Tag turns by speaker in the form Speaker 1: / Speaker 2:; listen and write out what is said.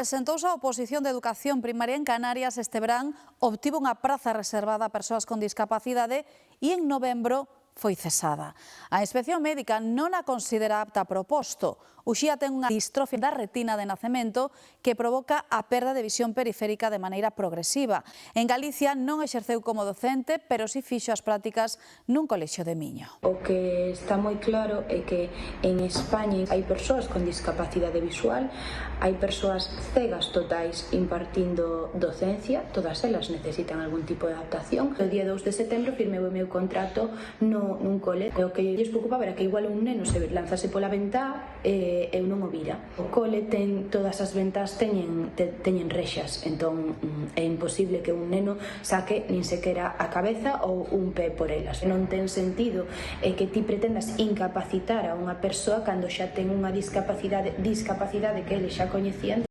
Speaker 1: Presentouse a oposición de Educación Primaria en Canarias este verán, obtivo unha praza reservada a persoas con discapacidade e en novembro foi cesada. A Inspección Médica non a considera apta para o posto. Uxía ten unha distrofia da retina de nacemento que provoca a perda de visión periférica de maneira progresiva. En Galicia non exerceu como docente, pero si fixo as prácticas nun colexio de Miño.
Speaker 2: O que está moi claro é que en España hai persoas con discapacidade visual, hai persoas cegas totais impartindo docencia, todas elas necesitan algún tipo de adaptación. O día 2 de setembro firmei o meu contrato nun cole. O que lles preocupaba era que igual un neno se lanzase pola ventá e eu non o vira. O cole ten, todas as ventás teñen rexas, entón é imposible que un neno saque nin sequera a cabeza ou un pé por elas. Non ten sentido que ti pretendas incapacitar a unha persoa cando xa ten unha discapacidade que ele xa coñecían.